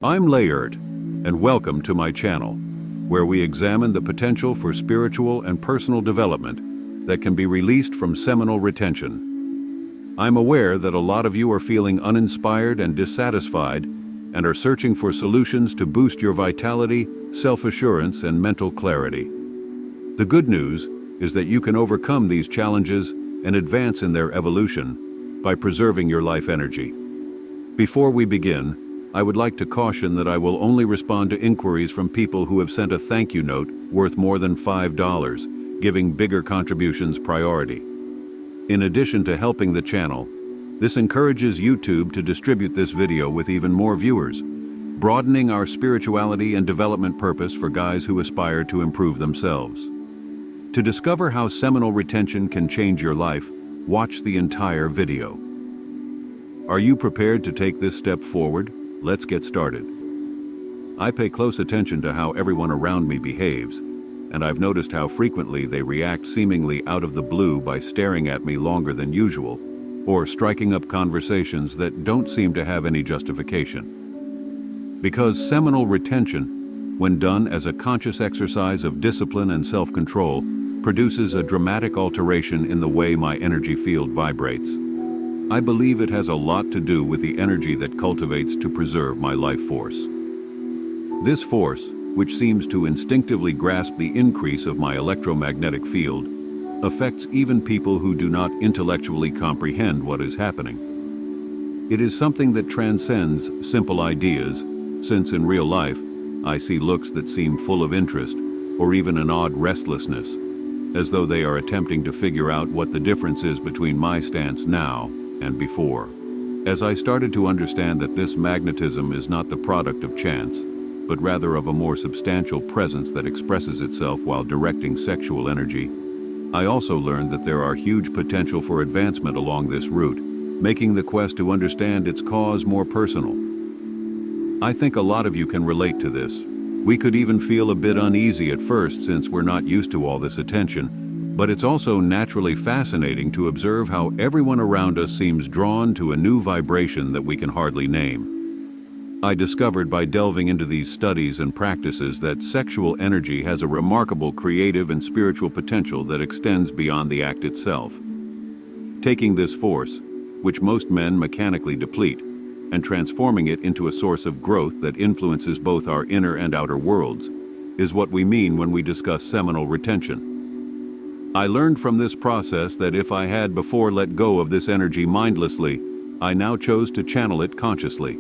I'm shorturl, and welcome to my channel, where we examine the potential for spiritual and personal development that can be released from seminal retention. I'm aware that a lot of you are feeling uninspired and dissatisfied and are searching for solutions to boost your vitality, self-assurance, and mental clarity. The good news is that you can overcome these challenges and advance in their evolution by preserving your life energy. Before we begin, I would like to caution that I will only respond to inquiries from people who have sent a thank you note worth more than $5, giving bigger contributions priority. In addition to helping the channel, this encourages YouTube to distribute this video with even more viewers, broadening our spirituality and development purpose for guys who aspire to improve themselves. To discover how seminal retention can change your life, watch the entire video. Are you prepared to take this step forward? Let's get started. I pay close attention to how everyone around me behaves, and I've noticed how frequently they react seemingly out of the blue by staring at me longer than usual, or striking up conversations that don't seem to have any justification. Because seminal retention, when done as a conscious exercise of discipline and self-control, produces a dramatic alteration in the way my energy field vibrates. I believe it has a lot to do with the energy that cultivates to preserve my life force. This force, which seems to instinctively grasp the increase of my electromagnetic field, affects even people who do not intellectually comprehend what is happening. It is something that transcends simple ideas, since in real life, I see looks that seem full of interest, or even an odd restlessness, as though they are attempting to figure out what the difference is between my stance now and before. As I started to understand that this magnetism is not the product of chance, but rather of a more substantial presence that expresses itself while directing sexual energy, I also learned that there are huge potential for advancement along this route, making the quest to understand its cause more personal. I think a lot of you can relate to this. We could even feel a bit uneasy at first since we're not used to all this attention, but it's also naturally fascinating to observe how everyone around us seems drawn to a new vibration that we can hardly name. I discovered by delving into these studies and practices that sexual energy has a remarkable creative and spiritual potential that extends beyond the act itself. Taking this force, which most men mechanically deplete, and transforming it into a source of growth that influences both our inner and outer worlds, is what we mean when we discuss seminal retention. I learned from this process that if I had before let go of this energy mindlessly, I now chose to channel it consciously.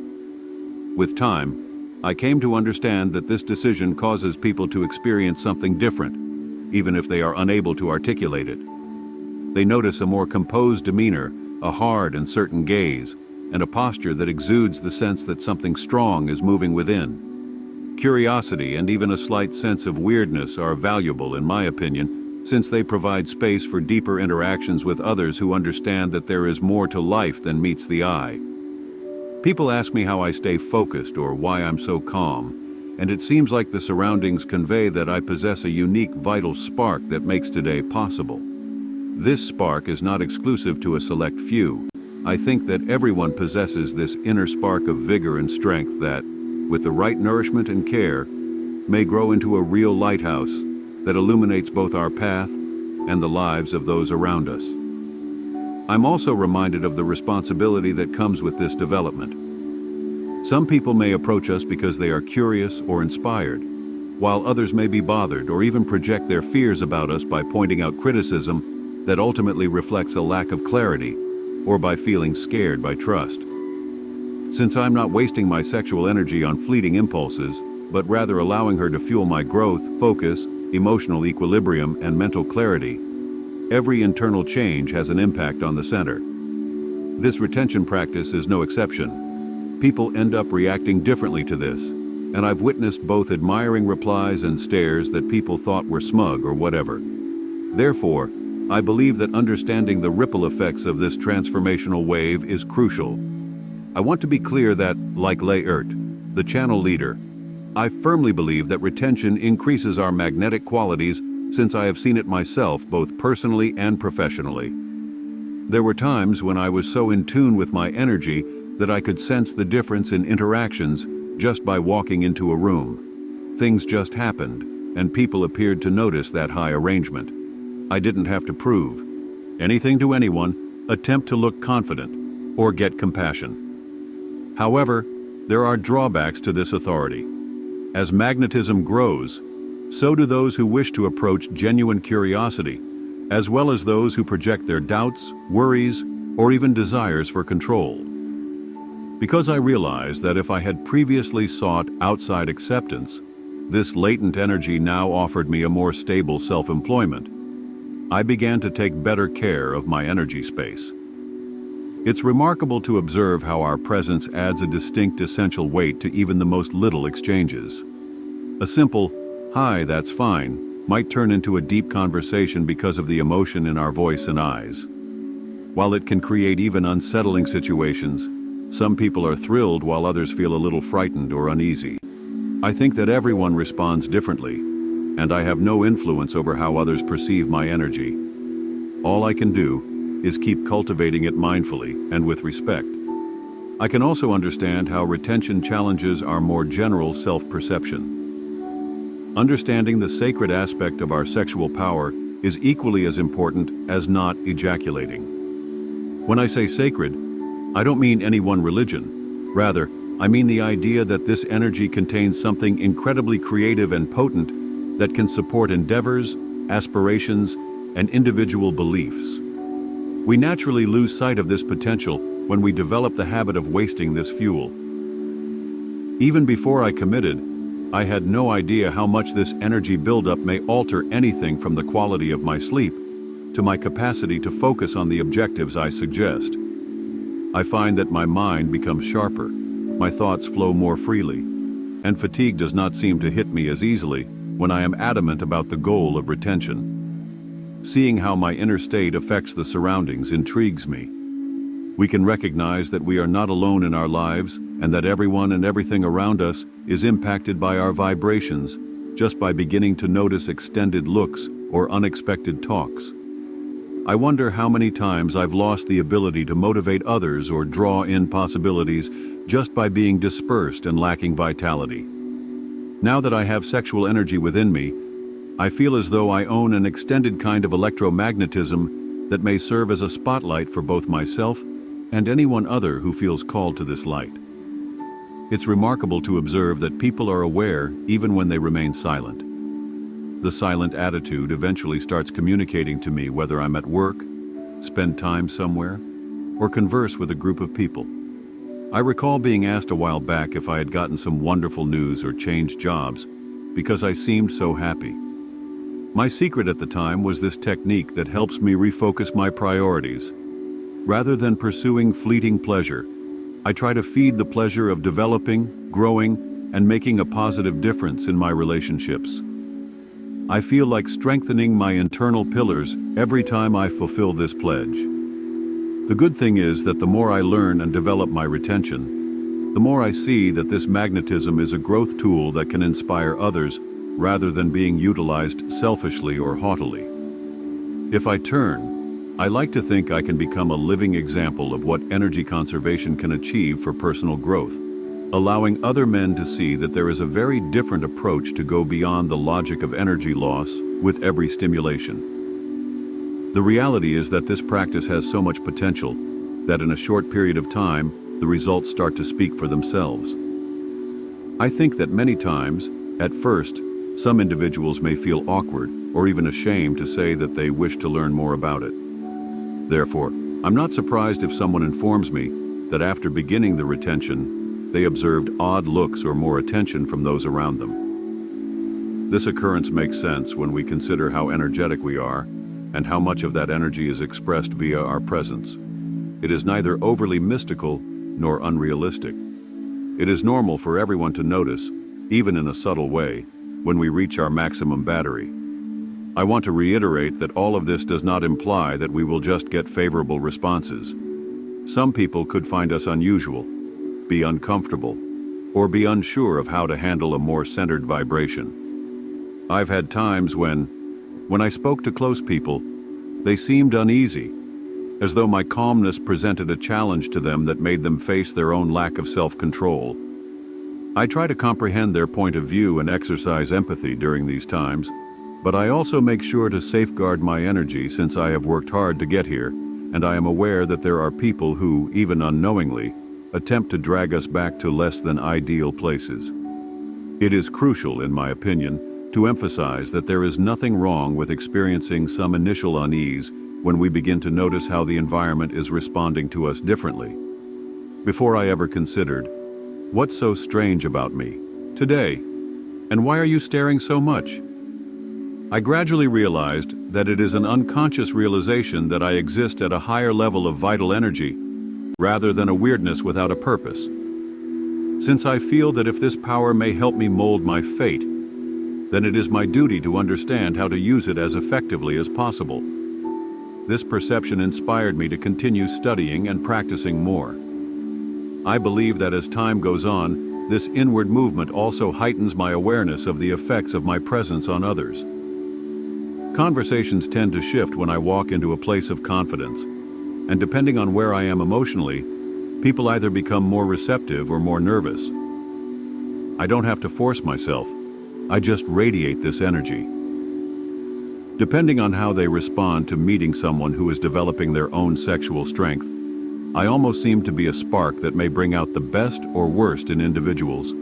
With time, I came to understand that this decision causes people to experience something different, even if they are unable to articulate it. They notice a more composed demeanor, a hard and certain gaze, and a posture that exudes the sense that something strong is moving within. Curiosity and even a slight sense of weirdness are valuable, in my opinion, since they provide space for deeper interactions with others who understand that there is more to life than meets the eye. People ask me how I stay focused or why I'm so calm, and it seems like the surroundings convey that I possess a unique vital spark that makes today possible. This spark is not exclusive to a select few. I think that everyone possesses this inner spark of vigor and strength that, with the right nourishment and care, may grow into a real lighthouse that illuminates both our path and the lives of those around us. I'm also reminded of the responsibility that comes with this development. Some people may approach us because they are curious or inspired, while others may be bothered or even project their fears about us by pointing out criticism that ultimately reflects a lack of clarity or by feeling scared by trust. Since I'm not wasting my sexual energy on fleeting impulses, but rather allowing her to fuel my growth, focus, emotional equilibrium, and mental clarity, every internal change has an impact on the center. This retention practice is no exception. People end up reacting differently to this, and I've witnessed both admiring replies and stares that people thought were smug or whatever. Therefore, I believe that understanding the ripple effects of this transformational wave is crucial. I want to be clear that, like shorturl, the channel leader, I firmly believe that retention increases our magnetic qualities since I have seen it myself both personally and professionally. There were times when I was so in tune with my energy that I could sense the difference in interactions, just by walking into a room. Things just happened, and people appeared to notice that high arrangement. I didn't have to prove anything to anyone, attempt to look confident, or get compassion. However, there are drawbacks to this authority. As magnetism grows, so do those who wish to approach genuine curiosity, as well as those who project their doubts, worries, or even desires for control. Because I realized that if I had previously sought outside acceptance, this latent energy now offered me a more stable self-employment, I began to take better care of my energy space. It's remarkable to observe how our presence adds a distinct essential weight to even the most little exchanges. A simple, "Hi, that's fine," might turn into a deep conversation because of the emotion in our voice and eyes. While it can create even unsettling situations, some people are thrilled while others feel a little frightened or uneasy. I think that everyone responds differently, and I have no influence over how others perceive my energy. All I can do is keep cultivating it mindfully and with respect. I can also understand how retention challenges our more general self-perception. Understanding the sacred aspect of our sexual power is equally as important as not ejaculating. When I say sacred, I don't mean any one religion. Rather, I mean the idea that this energy contains something incredibly creative and potent that can support endeavors, aspirations, and individual beliefs. We naturally lose sight of this potential when we develop the habit of wasting this fuel. Even before I committed, I had no idea how much this energy buildup may alter anything from the quality of my sleep to my capacity to focus on the objectives I suggest. I find that my mind becomes sharper, my thoughts flow more freely, and fatigue does not seem to hit me as easily when I am adamant about the goal of retention. Seeing how my inner state affects the surroundings intrigues me. We can recognize that we are not alone in our lives and that everyone and everything around us is impacted by our vibrations just by beginning to notice extended looks or unexpected talks. I wonder how many times I've lost the ability to motivate others or draw in possibilities just by being dispersed and lacking vitality. Now that I have sexual energy within me, I feel as though I own an extended kind of electromagnetism that may serve as a spotlight for both myself and anyone other who feels called to this light. It's remarkable to observe that people are aware even when they remain silent. The silent attitude eventually starts communicating to me whether I'm at work, spend time somewhere, or converse with a group of people. I recall being asked a while back if I had gotten some wonderful news or changed jobs because I seemed so happy. My secret at the time was this technique that helps me refocus my priorities. Rather than pursuing fleeting pleasure, I try to feed the pleasure of developing, growing, and making a positive difference in my relationships. I feel like strengthening my internal pillars every time I fulfill this pledge. The good thing is that the more I learn and develop my retention, the more I see that this magnetism is a growth tool that can inspire others rather than being utilized selfishly or haughtily. If I turn, I like to think I can become a living example of what energy conservation can achieve for personal growth, allowing other men to see that there is a very different approach to go beyond the logic of energy loss with every stimulation. The reality is that this practice has so much potential that in a short period of time, the results start to speak for themselves. I think that many times, at first, some individuals may feel awkward or even ashamed to say that they wish to learn more about it. Therefore, I'm not surprised if someone informs me that after beginning the retention, they observed odd looks or more attention from those around them. This occurrence makes sense when we consider how energetic we are and how much of that energy is expressed via our presence. It is neither overly mystical nor unrealistic. It is normal for everyone to notice, even in a subtle way, when we reach our maximum battery. I want to reiterate that all of this does not imply that we will just get favorable responses. Some people could find us unusual, be uncomfortable, or be unsure of how to handle a more centered vibration. I've had times when I spoke to close people, they seemed uneasy, as though my calmness presented a challenge to them that made them face their own lack of self-control. I try to comprehend their point of view and exercise empathy during these times, but I also make sure to safeguard my energy since I have worked hard to get here, and I am aware that there are people who, even unknowingly, attempt to drag us back to less than ideal places. It is crucial, in my opinion, to emphasize that there is nothing wrong with experiencing some initial unease when we begin to notice how the environment is responding to us differently. Before I ever considered, "What's so strange about me today? And why are you staring so much?" I gradually realized that it is an unconscious realization that I exist at a higher level of vital energy, rather than a weirdness without a purpose. Since I feel that if this power may help me mold my fate, then it is my duty to understand how to use it as effectively as possible. This perception inspired me to continue studying and practicing more. I believe that as time goes on, this inward movement also heightens my awareness of the effects of my presence on others. Conversations tend to shift when I walk into a place of confidence, and depending on where I am emotionally, people either become more receptive or more nervous. I don't have to force myself, I just radiate this energy. Depending on how they respond to meeting someone who is developing their own sexual strength, I almost seem to be a spark that may bring out the best or worst in individuals.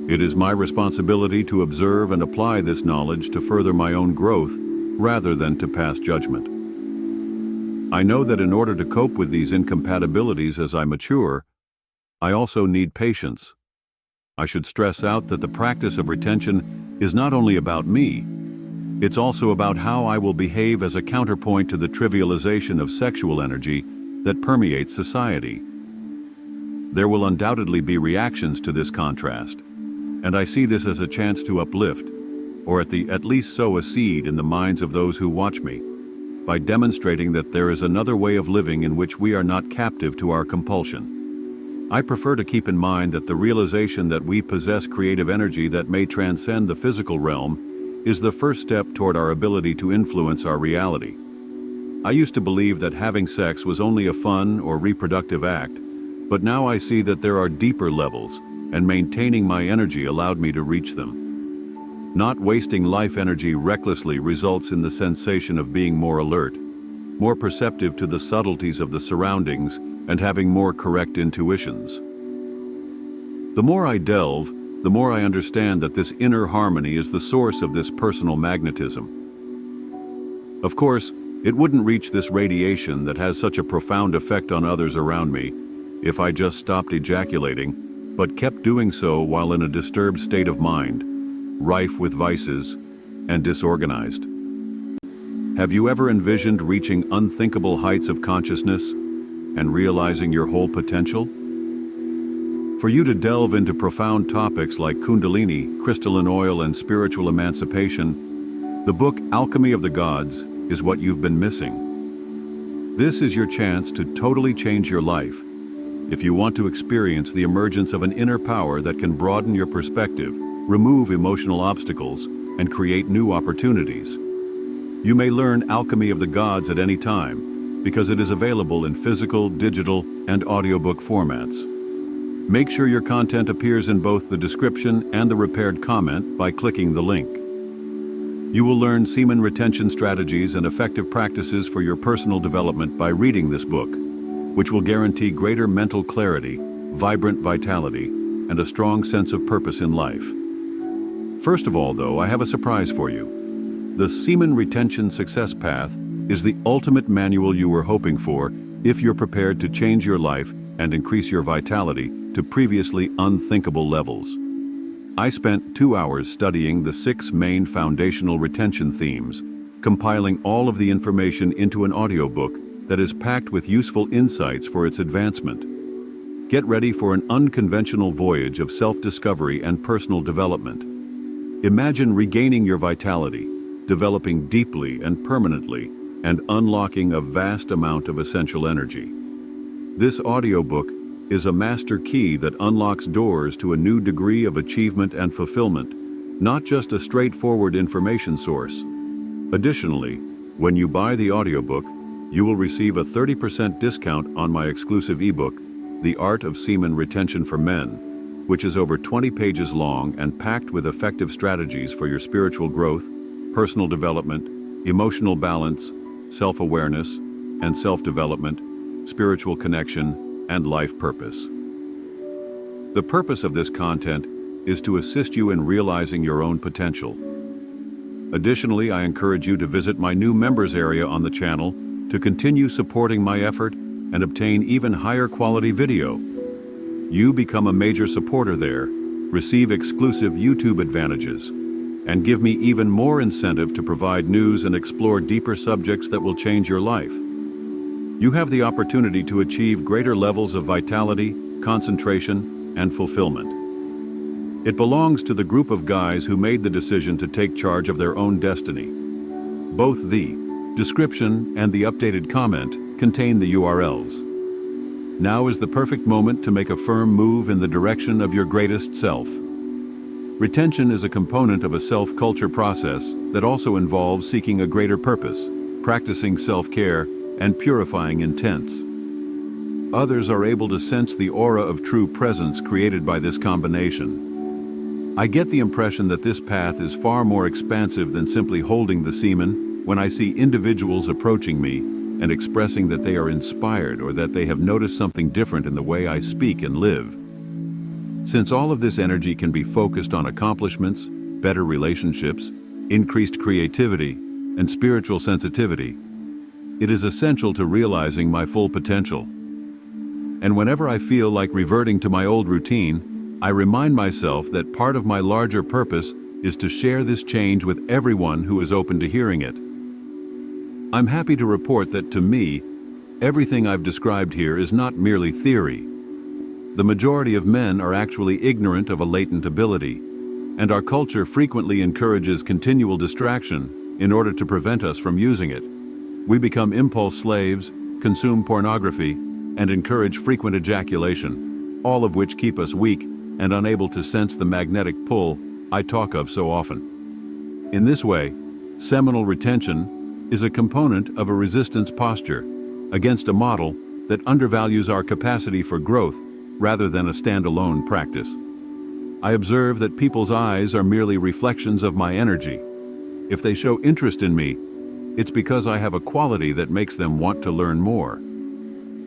It is my responsibility to observe and apply this knowledge to further my own growth rather than to pass judgment. I know that in order to cope with these incompatibilities as I mature, I also need patience. I should stress out that the practice of retention is not only about me, it's also about how I will behave as a counterpoint to the trivialization of sexual energy that permeates society. There will undoubtedly be reactions to this contrast, and I see this as a chance to uplift, or at least sow a seed in the minds of those who watch me, by demonstrating that there is another way of living in which we are not captive to our compulsion. I prefer to keep in mind that the realization that we possess creative energy that may transcend the physical realm is the first step toward our ability to influence our reality. I used to believe that having sex was only a fun or reproductive act, but now I see that there are deeper levels, and maintaining my energy allowed me to reach them. Not wasting life energy recklessly results in the sensation of being more alert, more perceptive to the subtleties of the surroundings, and having more correct intuitions. The more I delve, the more I understand that this inner harmony is the source of this personal magnetism. Of course, it wouldn't reach this radiation that has such a profound effect on others around me if I just stopped ejaculating, but kept doing so while in a disturbed state of mind, rife with vices, and disorganized. Have you ever envisioned reaching unthinkable heights of consciousness and realizing your whole potential? For you to delve into profound topics like Kundalini, crystalline oil, and spiritual emancipation, the book Alchemy of the Gods is what you've been missing. This is your chance to totally change your life. If you want to experience the emergence of an inner power that can broaden your perspective, remove emotional obstacles, and create new opportunities. You may learn Alchemy of the Gods at any time, because it is available in physical, digital, and audiobook formats. Make sure your content appears in both the description and the repaired comment by clicking the link. You will learn semen retention strategies and effective practices for your personal development by reading this book, which will guarantee greater mental clarity, vibrant vitality, and a strong sense of purpose in life. First of all, though, I have a surprise for you. The Semen Retention Success Path is the ultimate manual you were hoping for if you're prepared to change your life and increase your vitality to previously unthinkable levels. I spent 2 hours studying the 6 main foundational retention themes, compiling all of the information into an audiobook that is packed with useful insights for its advancement. Get ready for an unconventional voyage of self-discovery and personal development. Imagine regaining your vitality, developing deeply and permanently, and unlocking a vast amount of essential energy. This audiobook is a master key that unlocks doors to a new degree of achievement and fulfillment, not just a straightforward information source. Additionally, when you buy the audiobook, you will receive a 30% discount on my exclusive ebook, The Art of Semen Retention for Men, which is over 20 pages long and packed with effective strategies for your spiritual growth, personal development, emotional balance, self-awareness, and self-development, spiritual connection, and life purpose. The purpose of this content is to assist you in realizing your own potential. Additionally, I encourage you to visit my new members area on the channel to continue supporting my effort and obtain even higher quality video. You become a major supporter there, receive exclusive YouTube advantages, and give me even more incentive to provide news and explore deeper subjects that will change your life. You have the opportunity to achieve greater levels of vitality, concentration, and fulfillment. It belongs to the group of guys who made the decision to take charge of their own destiny. Both the description and the updated comment contain the URLs. Now is the perfect moment to make a firm move in the direction of your greatest self. Retention is a component of a self-culture process that also involves seeking a greater purpose, practicing self-care, and purifying intents. Others are able to sense the aura of true presence created by this combination. I get the impression that this path is far more expansive than simply holding the semen when I see individuals approaching me and expressing that they are inspired or that they have noticed something different in the way I speak and live. Since all of this energy can be focused on accomplishments, better relationships, increased creativity, and spiritual sensitivity, it is essential to realizing my full potential. And whenever I feel like reverting to my old routine, I remind myself that part of my larger purpose is to share this change with everyone who is open to hearing it. I'm happy to report that, to me, everything I've described here is not merely theory. The majority of men are actually ignorant of a latent ability, and our culture frequently encourages continual distraction in order to prevent us from using it. We become impulse slaves, consume pornography, and encourage frequent ejaculation, all of which keep us weak and unable to sense the magnetic pull I talk of so often. In this way, seminal retention is a component of a resistance posture against a model that undervalues our capacity for growth rather than a standalone practice. I observe that people's eyes are merely reflections of my energy. If they show interest in me, it's because I have a quality that makes them want to learn more.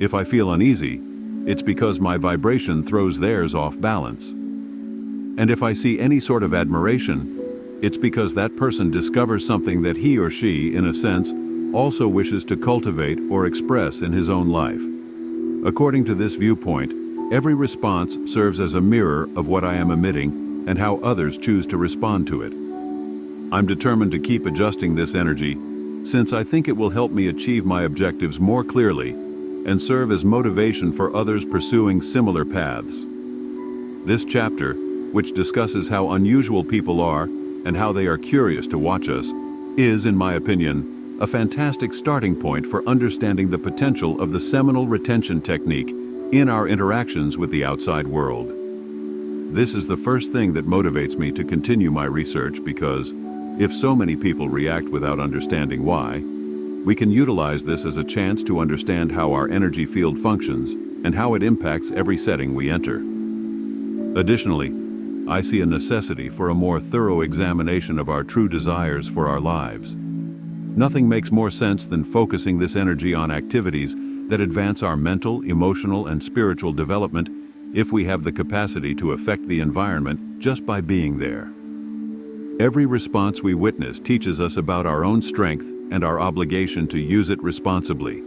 If I feel uneasy, it's because my vibration throws theirs off balance. And if I see any sort of admiration, it's because that person discovers something that he or she, in a sense, also wishes to cultivate or express in his own life. According to this viewpoint, every response serves as a mirror of what I am emitting and how others choose to respond to it. I'm determined to keep adjusting this energy, since I think it will help me achieve my objectives more clearly and serve as motivation for others pursuing similar paths. This chapter, which discusses how unusual people are and how they are curious to watch us, is, in my opinion, a fantastic starting point for understanding the potential of the seminal retention technique in our interactions with the outside world. This is the first thing that motivates me to continue my research because, if so many people react without understanding why, we can utilize this as a chance to understand how our energy field functions and how it impacts every setting we enter. Additionally, I see a necessity for a more thorough examination of our true desires for our lives. Nothing makes more sense than focusing this energy on activities that advance our mental, emotional, and spiritual development if we have the capacity to affect the environment just by being there. Every response we witness teaches us about our own strength and our obligation to use it responsibly.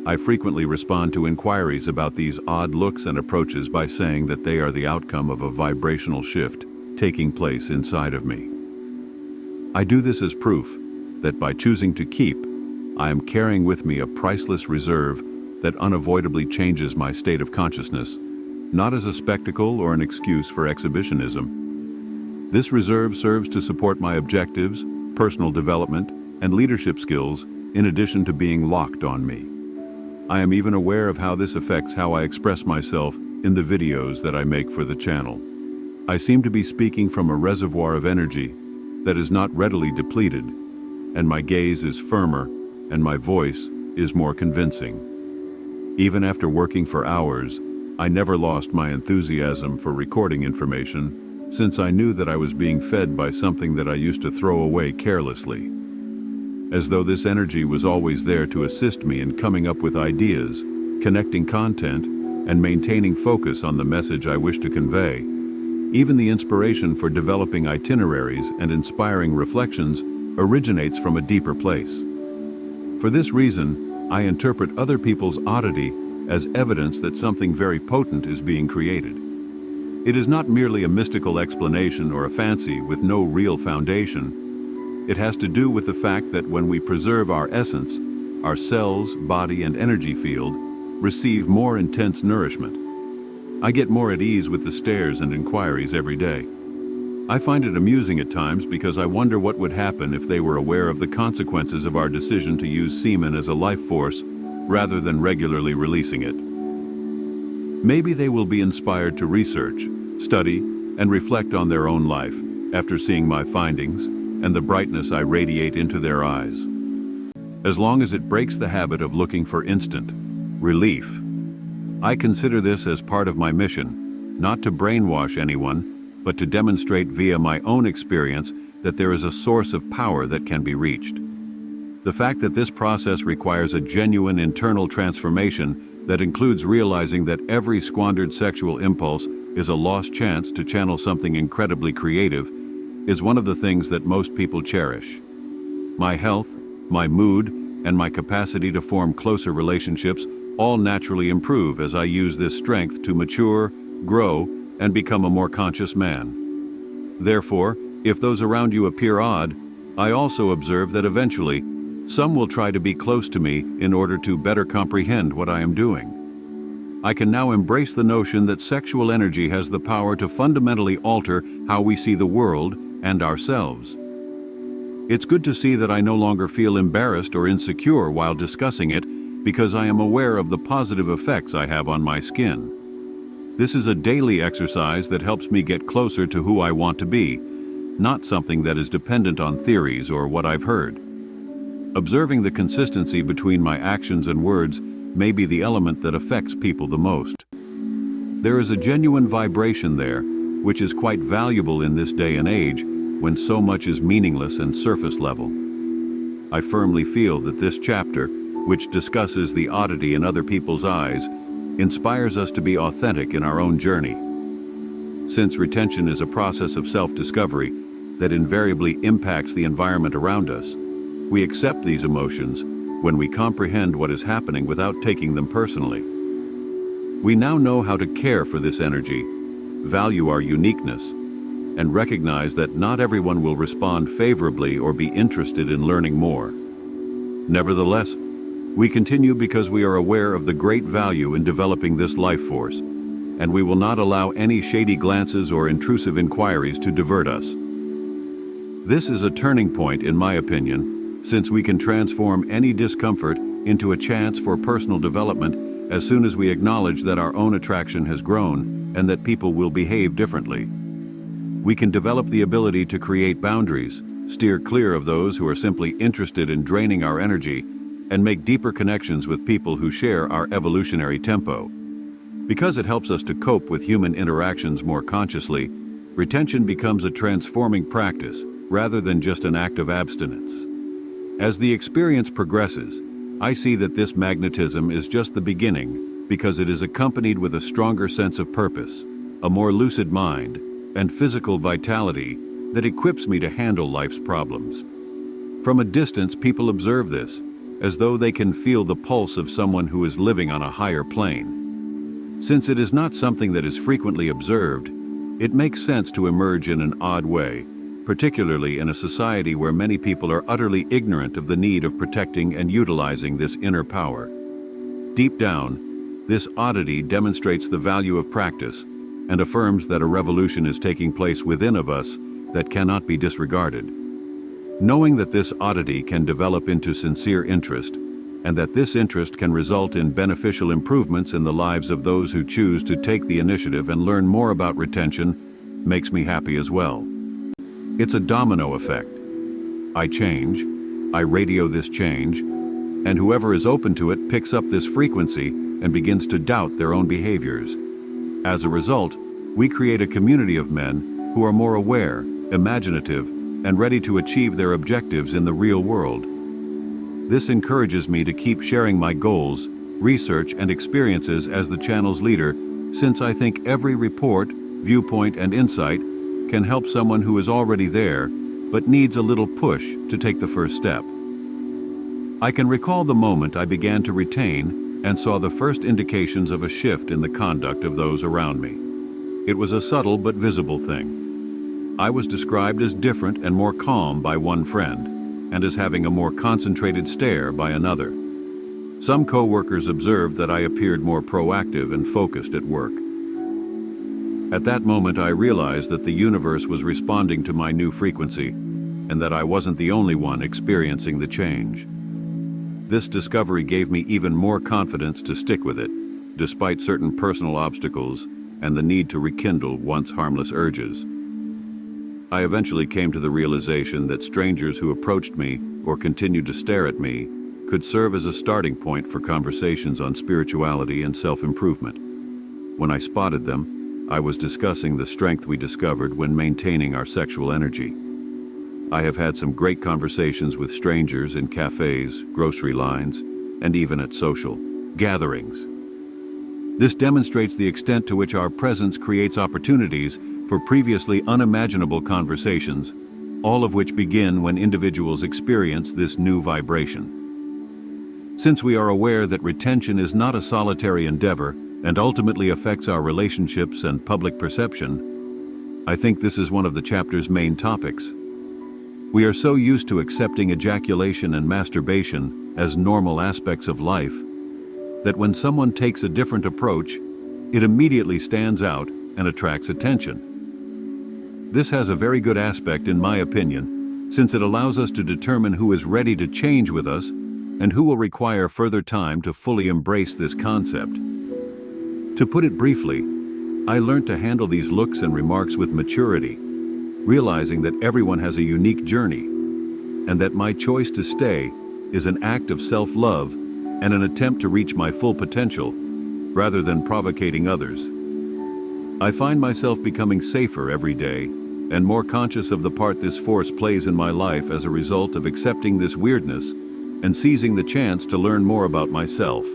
I frequently respond to inquiries about these odd looks and approaches by saying that they are the outcome of a vibrational shift taking place inside of me. I do this as proof that by choosing to keep, I am carrying with me a priceless reserve that unavoidably changes my state of consciousness, not as a spectacle or an excuse for exhibitionism. This reserve serves to support my objectives, personal development, and leadership skills in addition to being locked on me. I am even aware of how this affects how I express myself in the videos that I make for the channel. I seem to be speaking from a reservoir of energy that is not readily depleted, and my gaze is firmer and my voice is more convincing. Even after working for hours, I never lost my enthusiasm for recording information, since I knew that I was being fed by something that I used to throw away carelessly. As though this energy was always there to assist me in coming up with ideas, connecting content, and maintaining focus on the message I wish to convey. Even the inspiration for developing itineraries and inspiring reflections originates from a deeper place. For this reason, I interpret other people's oddity as evidence that something very potent is being created. It is not merely a mystical explanation or a fancy with no real foundation. It has to do with the fact that when we preserve our essence, our cells, body, and energy field receive more intense nourishment. I get more at ease with the stares and inquiries every day. I find it amusing at times because I wonder what would happen if they were aware of the consequences of our decision to use semen as a life force rather than regularly releasing it. Maybe they will be inspired to research, study, and reflect on their own life after seeing my findings and the brightness I radiate into their eyes. As long as it breaks the habit of looking for instant relief, I consider this as part of my mission, not to brainwash anyone, but to demonstrate via my own experience that there is a source of power that can be reached. The fact that this process requires a genuine internal transformation that includes realizing that every squandered sexual impulse is a lost chance to channel something incredibly creative is one of the things that most people cherish. My health, my mood, and my capacity to form closer relationships all naturally improve as I use this strength to mature, grow, and become a more conscious man. Therefore, if those around you appear odd, I also observe that eventually, some will try to be close to me in order to better comprehend what I am doing. I can now embrace the notion that sexual energy has the power to fundamentally alter how we see the world and ourselves. It's good to see that I no longer feel embarrassed or insecure while discussing it because I am aware of the positive effects I have on my skin. This is a daily exercise that helps me get closer to who I want to be, not something that is dependent on theories or what I've heard. Observing the consistency between my actions and words may be the element that affects people the most. There is a genuine vibration there, which is quite valuable in this day and age when so much is meaningless and surface level. I firmly feel that this chapter, which discusses the oddity in other people's eyes, inspires us to be authentic in our own journey. Since retention is a process of self-discovery that invariably impacts the environment around us, we accept these emotions when we comprehend what is happening without taking them personally. We now know how to care for this energy, value our uniqueness, and recognize that not everyone will respond favorably or be interested in learning more. Nevertheless, we continue because we are aware of the great value in developing this life force, and we will not allow any shady glances or intrusive inquiries to divert us. This is a turning point, in my opinion, since we can transform any discomfort into a chance for personal development as soon as we acknowledge that our own attraction has grown and that people will behave differently. We can develop the ability to create boundaries, steer clear of those who are simply interested in draining our energy, and make deeper connections with people who share our evolutionary tempo. Because it helps us to cope with human interactions more consciously, retention becomes a transforming practice rather than just an act of abstinence. As the experience progresses, I see that this magnetism is just the beginning because it is accompanied with a stronger sense of purpose, a more lucid mind, and physical vitality that equips me to handle life's problems. From a distance, people observe this, as though they can feel the pulse of someone who is living on a higher plane. Since it is not something that is frequently observed, it makes sense to emerge in an odd way, particularly in a society where many people are utterly ignorant of the need of protecting and utilizing this inner power. Deep down, this oddity demonstrates the value of practice and affirms that a revolution is taking place within of us that cannot be disregarded. Knowing that this oddity can develop into sincere interest, and that this interest can result in beneficial improvements in the lives of those who choose to take the initiative and learn more about retention, makes me happy as well. It's a domino effect. I change, I radio this change, and whoever is open to it picks up this frequency and begins to doubt their own behaviors, As a result, we create a community of men who are more aware, imaginative, and ready to achieve their objectives in the real world. This encourages me to keep sharing my goals, research, and experiences as the channel's leader, since I think every report, viewpoint, and insight can help someone who is already there but needs a little push to take the first step. I can recall the moment I began to retain and saw the first indications of a shift in the conduct of those around me. It was a subtle but visible thing. I was described as different and more calm by one friend, and as having a more concentrated stare by another. Some co-workers observed that I appeared more proactive and focused at work. At that moment, I realized that the universe was responding to my new frequency, and that I wasn't the only one experiencing the change. This discovery gave me even more confidence to stick with it, despite certain personal obstacles and the need to rekindle once harmless urges. I eventually came to the realization that strangers who approached me or continued to stare at me could serve as a starting point for conversations on spirituality and self-improvement. When I spotted them, I was discussing the strength we discovered when maintaining our sexual energy. I have had some great conversations with strangers in cafes, grocery lines, and even at social gatherings. This demonstrates the extent to which our presence creates opportunities for previously unimaginable conversations, all of which begin when individuals experience this new vibration. Since we are aware that retention is not a solitary endeavor and ultimately affects our relationships and public perception, I think this is one of the chapter's main topics. We are so used to accepting ejaculation and masturbation as normal aspects of life that when someone takes a different approach, it immediately stands out and attracts attention. This has a very good aspect, in my opinion, since it allows us to determine who is ready to change with us and who will require further time to fully embrace this concept. To put it briefly, I learned to handle these looks and remarks with maturity, realizing that everyone has a unique journey, and that my choice to stay is an act of self-love and an attempt to reach my full potential, rather than provocating others. I find myself becoming safer every day, and more conscious of the part this force plays in my life as a result of accepting this weirdness and seizing the chance to learn more about myself.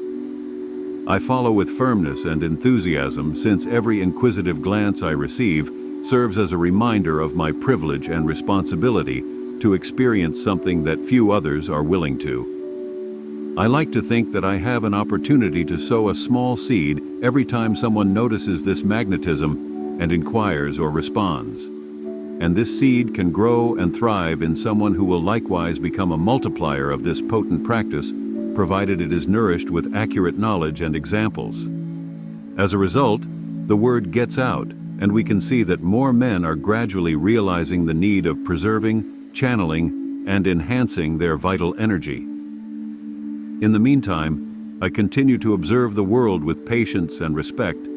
I follow with firmness and enthusiasm, since every inquisitive glance I receive serves as a reminder of my privilege and responsibility to experience something that few others are willing to. I like to think that I have an opportunity to sow a small seed every time someone notices this magnetism and inquires or responds. And this seed can grow and thrive in someone who will likewise become a multiplier of this potent practice, provided it is nourished with accurate knowledge and examples. As a result, the word gets out, and we can see that more men are gradually realizing the need of preserving, channeling, and enhancing their vital energy. In the meantime, I continue to observe the world with patience and respect,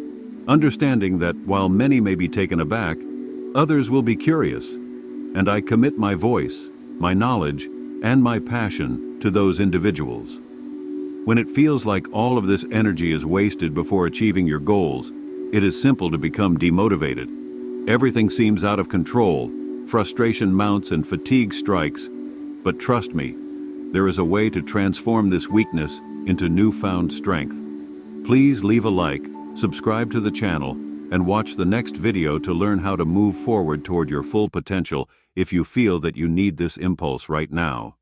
understanding that while many may be taken aback, others will be curious, and I commit my voice, my knowledge, and my passion to those individuals. When it feels like all of this energy is wasted before achieving your goals, it is simple to become demotivated. Everything seems out of control, frustration mounts and fatigue strikes. But trust me, there is a way to transform this weakness into newfound strength. Please leave a like, subscribe to the channel, and watch the next video to learn how to move forward toward your full potential if you feel that you need this impulse right now.